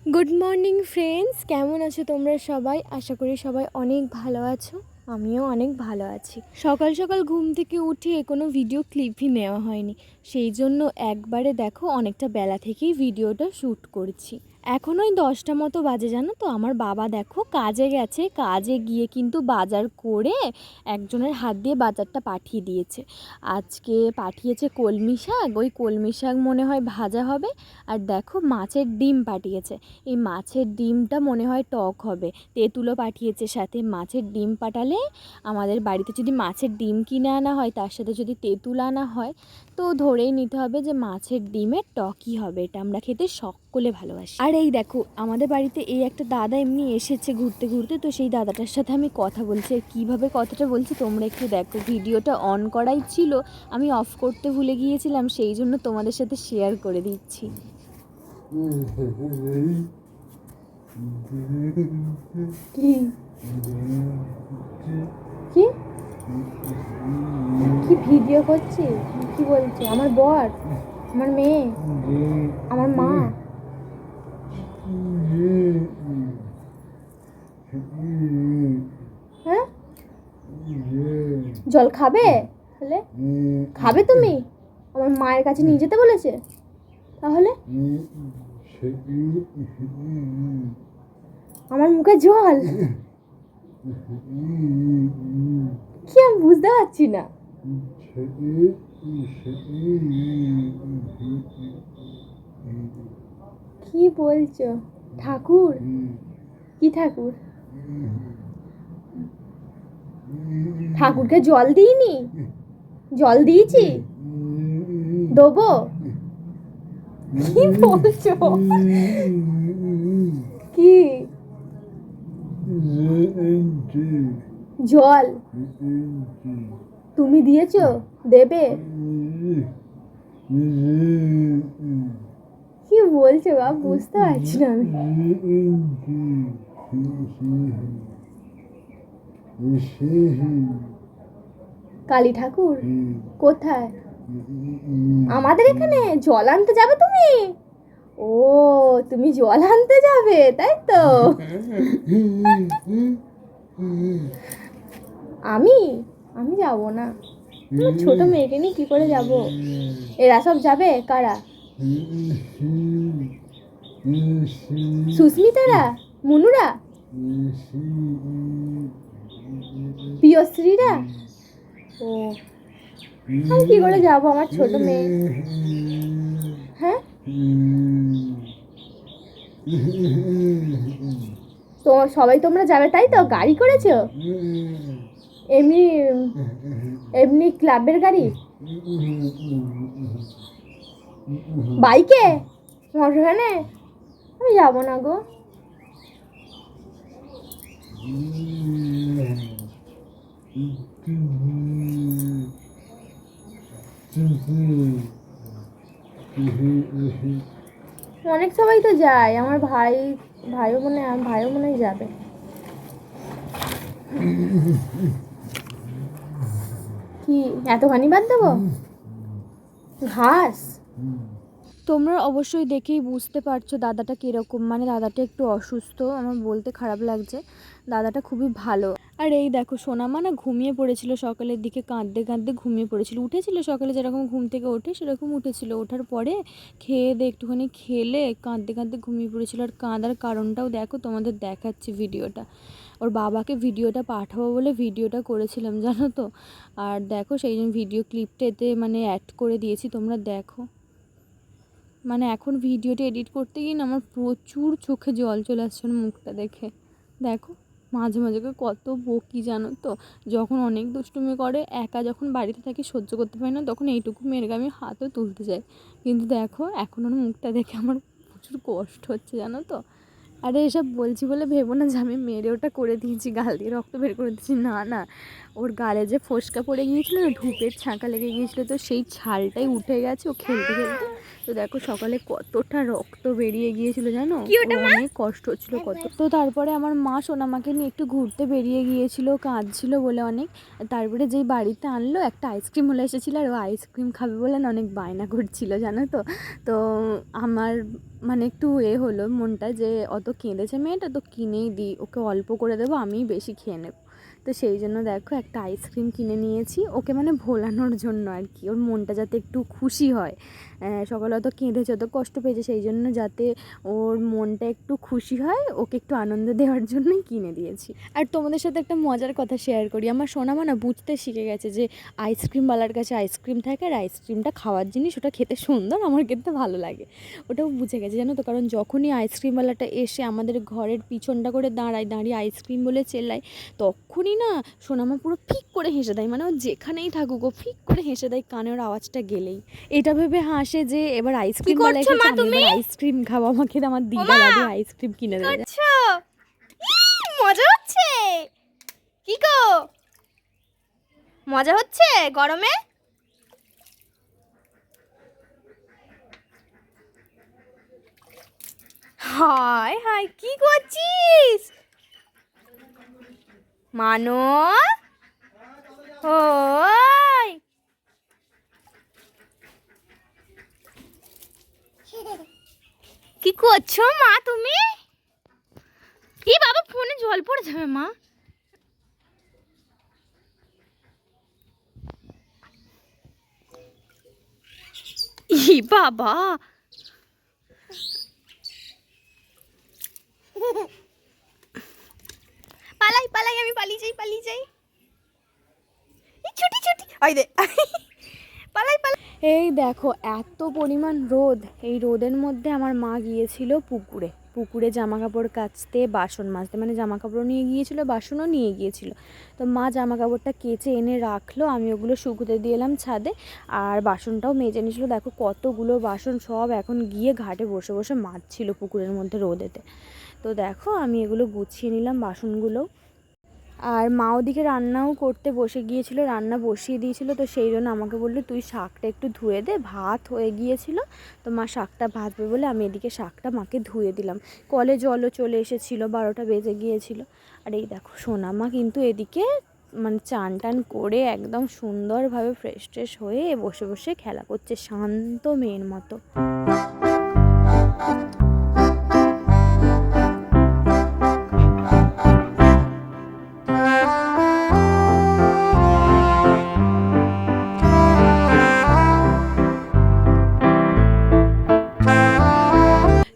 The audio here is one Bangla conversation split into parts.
গুড মর্নিং ফ্রেন্ডস, কেমন আছো তোমরা সবাই? আশা করি সবাই অনেক ভালো আছো। আমিও অনেক ভালো আছি। সকাল সকাল ঘুম থেকে উঠে কোনো ভিডিও ক্লিপই নেওয়া হয়নি, সেই জন্য একবারে দেখো অনেকটা বেলা থেকেই ভিডিওটা শ্যুট করছি। এখন ওই 10টা মতো বাজে, জানো তো। আমার বাবা দেখো কাজে গেছে, কাজে গিয়ে কিন্তু বাজার করে একজনের হাত দিয়ে বাজারটা পাঠিয়ে দিয়েছে। আজকে পাঠিয়েছে কলমি শাক, ওই কলমি শাক মনে হয় ভাজা হবে। আর দেখো মাছের ডিম পাঠিয়েছে, এই মাছের ডিমটা মনে হয় টক হবে। তেঁতুলও পাঠিয়েছে সাথে। মাছের ডিম পাঠালে আমাদের বাড়িতে যদি মাছের ডিম কিনে আনা হয়, তার সাথে যদি তেঁতুল আনা হয়, তো ধরেই নিতে হবে যে মাছের ডিমের টকই হবে। এটা আমরা খেতে সকলে ভালোবাসি। আর এই দেখো আমাদের বাড়িতে এই একটা দাদা এমনি এসেছে ঘুরতে ঘুরতে, তো সেই দাদাটার সাথে আমি কথা বলছি। আর কীভাবে কথাটা বলছি তোমরা একটু দেখো। ভিডিওটা অন করাই ছিল, আমি অফ করতে ভুলে গিয়েছিলাম, সেই জন্য তোমাদের সাথে শেয়ার করে দিচ্ছি। কি কি কি ভিডিও করছি? কি বলছে? আমার বর, আমার মেয়ে, আমার মা। হ্যাঁ, জল খাবে? তাহলে খাবে তুমি? আমার মায়ের কাছে নিয়ে যেতে বলেছে, তাহলে আমার মুখে জল কি আমি বুঝতে পারছি না। কি বলছো? ঠাকুর? কি ঠাকুর? ঠাকুরকে জল দিইনি? জল দিয়েছি, দেবো? কি বলছো? কি জল তুমি দিয়েছো? দেবে? কি বলছো বাবা, বুঝতে পারছি না আমি। কালী ঠাকুর কোথায়? আমাদের এখানে জল আনতে যাবে তুমি? ও, তুমি জল আনতে যাবে, তাই তো? আমি আমি যাব না, আমার ছোট মেয়েকে নিয়ে কি করে যাব? এরা সব যাবে। কারা? সুস্মিতারা, মনুরা, প্রিয়শ্রীরা। ও, আমি কি করে যাব, আমার ছোট মেয়ে। হ্যাঁ, তো সবাই তোমরা যাবে, তাই তো? গাড়ি করেছো? এমনি এমনি ক্লাবের গাড়ি? বাইকে? মোটরভ্যানে? আমি যাবো না গো। অনেক সবাই তো যায়, আমার ভাইও মনে হয় যাবে। কি এতখানি বাদ দেবো ঘাস? তোমরা অবশ্যই দেখেই বুঝতে পারছো দাদাটা কীরকম, মানে দাদাটা একটু অসুস্থ। আমার বলতে খারাপ লাগছে, দাদাটা খুবই ভালো। আর এই দেখো সোনামা না ঘুমিয়ে পড়েছিল, সকালের দিকে কাঁদতে কাঁদতে ঘুমিয়ে পড়েছিল। উঠেছিল সকালে যেরকম ঘুম থেকে ওঠে সেরকম উঠেছিল, ওঠার পরে খেয়ে দিয়ে একটুখানি খেলে কাঁদতে কাঁদতে ঘুমিয়ে পড়েছিল। আর কাঁদার কারণটাও দেখো, তোমাদের দেখাচ্ছি ভিডিওটা। ওর বাবাকে ভিডিওটা পাঠাবো বলে ভিডিওটা করেছিলাম, জানো তো। আর দেখো সেই জন্য ভিডিও ক্লিপটা এতে মানে অ্যাড করে দিয়েছি, তোমরা দেখো। মানে এখন ভিডিওটা এডিট করতে গিয়ে না আমার প্রচুর চোখে জল চলে আসছে মুখটা দেখে। দেখো মাঝে মাঝে কত বকি, জানো তো। যখন অনেক দুষ্টুমি করে, একা যখন বাড়িতে থাকি সহ্য করতে পারি না, তখন এইটুকু মেয়েকে আমি হাতও তুলতে যাই। কিন্তু দেখো এখন ওর মুখটা দেখে আমার প্রচুর কষ্ট হচ্ছে, জানো তো। আরে এসব বলছি বলে ভেবো না যে আমি মেরে ওটা করে দিয়েছি, গাল দিয়ে রক্ত বের করে দিয়েছি, না না। ওর গালে যে ফোসকা পড়ে গিয়েছিলো না, ধূপের ছাঁকা লেগে গিয়েছিলো, তো সেই ছালটাই উঠে গেছে ও খেলতে খেলতে, তো দেখো সকালে কতটা রক্ত বেরিয়ে গিয়েছিল জানো, অনেক কষ্ট হচ্ছিল কত। তো তারপরে আমার মা সোনামাকে নিয়ে একটু ঘুরতে বেরিয়ে গিয়েছিল, কাঁদছিল বলে অনেক। তারপরে যেই বাড়িতে আনলো একটা আইসক্রিম হলে এসেছিলো, আর ও আইসক্রিম খাবে বলে না অনেক বায়না করছিল জানো তো। তো আমার মানে একটু হলো মনটা যে অত কেঁদেছে মেয়েটা, তো কিনেই দিই, ওকে অল্প করে দেবো, আমিই বেশি খেয়ে নেব। তো সেই জন্য দেখো একটা আইসক্রিম কিনে নিয়েছি ওকে, মানে ভোলানোর জন্য আর কি, ওর মনটা যাতে একটু খুশি হয়। সকালে অত কেঁদেছে, অত কষ্ট পেয়েছে, সেই জন্য যাতে ওর মনটা একটু খুশি হয়, ওকে একটু আনন্দ দেওয়ার জন্যই কিনে দিয়েছি। আর তোমাদের সাথে একটা মজার কথা শেয়ার করি, আমার সোনামা না বুঝতে শিখে গেছে যে আইসক্রিমওয়ালার কাছে আইসক্রিম থাকে আর আইসক্রিমটা খাওয়ার জিনিস, ওটা খেতে সুন্দর, আমার খেতে ভালো লাগে। ওটাও বুঝে গেছে জানো তো, কারণ যখনই আইসক্রিমওয়ালাটা এসে আমাদের ঘরের পিছনটা করে দাঁড়িয়ে আইসক্রিম বলে চেল্লায়, তখনই না সোনামা পুরো ফিক করে হেসে দেয়, মানে ও যেখানেই থাকুক ও ফিক করে হেসে দেয় কানের আওয়াজটা গেলেই। এটা ভেবে হাসে যে এবার আইসক্রিম বলে আইসক্রিম খাবো, আমাকে আমার দিদা দাদু আইসক্রিম কিনে দেবে। মজা হচ্ছে কি গো, মজা হচ্ছে গরমে? হায় হায় কি করছিস মানো? ওই কি করছো মা তুমি? এই বাবা ফোনে জল পড়ে যাবে মা। ই বাবা পালাই পালাই, আমি পালিয়ে যাই ছুটি ছুটি, ওই দে পালাই পালাই। এই দেখো এত পরিমাণ রোদ, এই রোদের মধ্যে আমার মা গিয়েছিল পুকুরে জামা কাপড় কাচতে, বাসন মাজতে, মানে জামা কাপড়ও নিয়ে গিয়েছিল, বাসনও নিয়ে গিয়েছিল। তো মা জামা কাপড়টা কেচে এনে রাখলো, আমি ওগুলো শুকোতে দিয়ে এলাম ছাদে, আর বাসনটাও মেজে নিয়েছিলো। দেখো কতগুলো বাসন সব এখন গিয়ে ঘাটে বসে বসে মাজছিল পুকুরের মধ্যে রোদেতে। তো দেখো আমি এগুলো গুছিয়ে নিলাম বাসনগুলো। আর মা ওদিকে রান্নাও করতে বসে গিয়েছিল, রান্না বসিয়ে দিয়েছিল। তো সেই জন্য আমাকে বললো তুই শাকটা একটু ধুয়ে দে, ভাত হয়ে গিয়েছিল। তো মা শাকটা ভাজবে বলে আমি এদিকে শাকটা মাকে ধুয়ে দিলাম। কলে জলও চলে এসেছিলো, 12টা বেজে গিয়েছিল। আর এই দেখো সোনা মা কিন্তু এদিকে মানে চান টান করে একদম সুন্দরভাবে ফ্রেশ হয়ে বসে বসে খেলা করছে শান্ত মেয়ের মতো।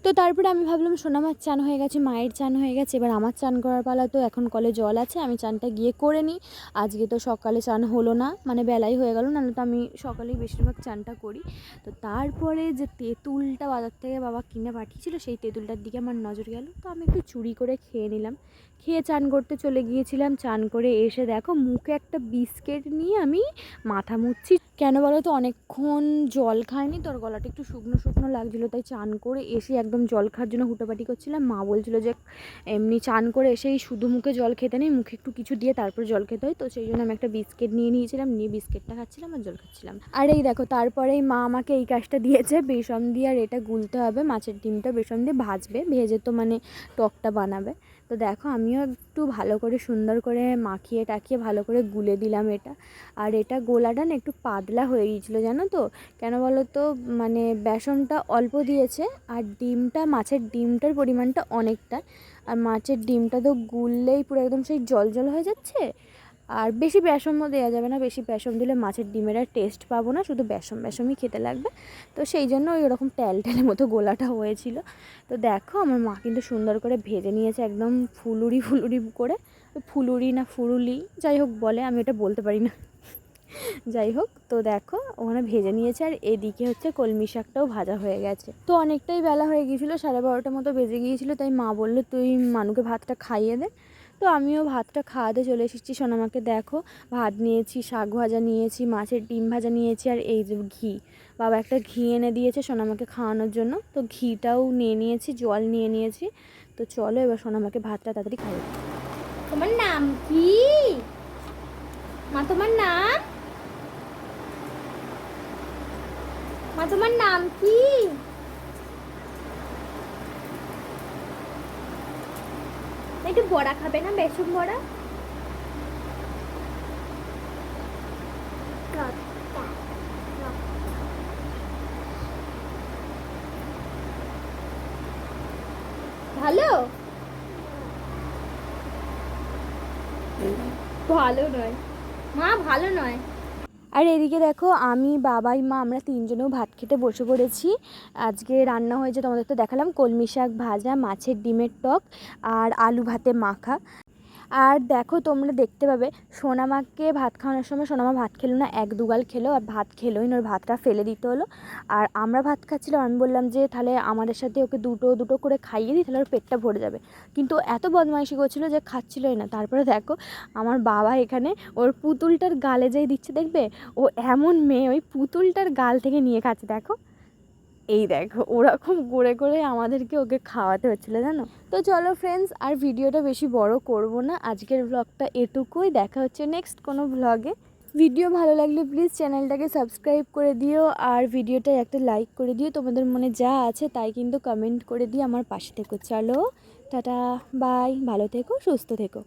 তো তারপরে আমি ভাবলাম সোনামার চান হয়ে গেছে, মায়ের চান হয়ে গেছে, এবার আমার চান করার পালা। তো এখন কলে জল আছে, আমি চানটা গিয়ে করে নিই। আজকে তো সকালে চান হলো না, মানে বেলাই হয়ে গেল, নাহলে তো আমি সকালেই বেশিরভাগ চানটা করি। তো তারপরে যে তেঁতুলটা বাজার থেকে বাবা কিনে পাঠিয়েছিল, সেই তেঁতুলটার দিকে আমার নজর গেল। তো আমি একটু চুরি করে খেয়ে নিলাম, খেয়ে চান করতে চলে গিয়েছিলাম। চান করে এসে দেখো মুখে একটা বিস্কিট নিয়ে আমি মাথা মুছছি। কেন বলো তো, অনেকক্ষণ জল খাইনি, তোর গলাটা একটু শুকনো শুকনো লাগছিলো, তাই চান করে এসে একদম জল খাওয়ার জন্য হুটোপাটি করছিলাম। মা বলছিলো যে এমনি চান করে এসেই শুধু মুখে জল খেতে নেই, মুখে একটু কিছু দিয়ে তারপর জল খেতে হয়। তো সেই জন্য আমি একটা বিস্কিট নিয়ে নিয়েছিলাম, নিয়ে বিস্কিটটা খাচ্ছিলাম আর জল খাচ্ছিলাম। আর এই দেখো তারপরেই মা আমাকে এই কাজটা দিয়েছে, বেসন দিয়ে আর এটা গুলতে হবে, মাছের ডিমটা বেসন দিয়ে ভাজবে, ভেজে তো মানে টকটা বানাবে। তো দেখো আমিও একটু ভালো করে সুন্দর করে মাখিয়ে টাকিয়ে ভালো করে গুলে দিলাম এটা। আর এটা গোলাটা না একটু পাতলা হয়ে গিয়েছিলো জানো তো, কেন বলো তো, মানে বেসনটা অল্প দিয়েছে আর ডিমটা, মাছের ডিমটার পরিমাণটা অনেকটা। আর মাছের ডিমটা তো গুললেই পুরো একদম সেই জল জল হয়ে যাচ্ছে। আর বেশি বেসনও দেওয়া যাবে না, বেশি বেসন দিলে মাছের ডিমের আর টেস্ট পাবো না, শুধু বেসনই খেতে লাগবে। তো সেই জন্য ওই ওরকম ট্যালট্যালের মতো গোলাটা হয়েছিল। তো দেখো আমার মা কিন্তু সুন্দর করে ভেজে নিয়েছে একদম ফুলুরি করে, ফুলুরি না ফুরুলি যাই হোক বলে, আমি ওটা বলতে পারি না যাই হোক। তো দেখো ওখানে ভেজে নিয়েছে, আর এদিকে হচ্ছে কলমি শাকটাও ভাজা হয়ে গেছে। তো অনেকটাই বেলা হয়ে গিয়েছিলো, 12:30টার মতো বেজে গিয়েছিলো, তাই মা বললো তুই মানুকে ভাতটা খাইয়ে দে। তো আমিও ভাতটা খাওয়াতে চলে এসেছি। সোনামাকে দেখো ভাত নিয়েছি, শাক ভাজা নিয়েছি, মাছের ডিম ভাজা নিয়েছি, আর এই যে ঘি, বাবা একটা ঘি এনে দিয়েছে সোনামাকে খাওয়ানোর জন্য। তো ঘিটাও নিয়ে নিয়েছি, জল নিয়ে নিয়েছি। তো চলো এবার সোনামাকে ভাতটা তাড়াতাড়ি খাইয়ে। তোমার নাম কি মা? তোমার নাম মা তোমার নাম কি? একটু বড়া খাবে না, বেসন বড়া? ভালো ভালো নয় মা, ভালো নয়। আর এদিকে দেখো আমি বাবাই মা আমরা তিনজনেও ভাত খেতে বসে পড়েছি। আজকে রান্না হয়েছে, তোমাদের তো দেখালাম, কলমি শাক ভাজা, মাছের ডিমের টক আর আলু ভাতে মাখা। আর দেখো তোমরা দেখতে পাবে সোনামাকে ভাত খাওয়ানোর সময় সোনামা ভাত খেলো না, এক দুগাল খেলো আর ভাত খেলোই না, ওর ভাতটা ফেলে দিতে হলো। আর আমরা ভাত খাচ্ছিলাম, আমি বললাম যে তাহলে আমাদের সাথে ওকে দুটো দুটো করে খাইয়ে দিই, তাহলে ওর পেটটা ভরে যাবে। কিন্তু এত বদমাইশি করছিলো যে খাচ্ছিলোই না। তারপরে দেখো আমার বাবা এখানে ওর পুতুলটার গালে যেই দিচ্ছে, দেখবে ও এমন মেয়ে, ওই পুতুলটার গাল থেকে নিয়ে খাচ্ছে। দেখো এই দেখো ওরকম করে করে আমাদেরকে ওকে খাওয়াতে হচ্ছিলো, জানো তো। চলো ফ্রেন্ডস, আর ভিডিওটা বেশি বড় করব না, আজকের ব্লগটা এটুকুই। দেখা হচ্ছে নেক্সট কোনো ব্লগে। ভিডিও ভালো লাগলে প্লিজ চ্যানেলটাকে সাবস্ক্রাইব করে দিও, আর ভিডিওটায় একটা লাইক করে দিও। তোমাদের মনে যা আছে তাই কিন্তু কমেন্ট করে দিয়ে আমার পাশে থেকো। চলো টাটা, বাই, ভালো থেকো, সুস্থ থেকো।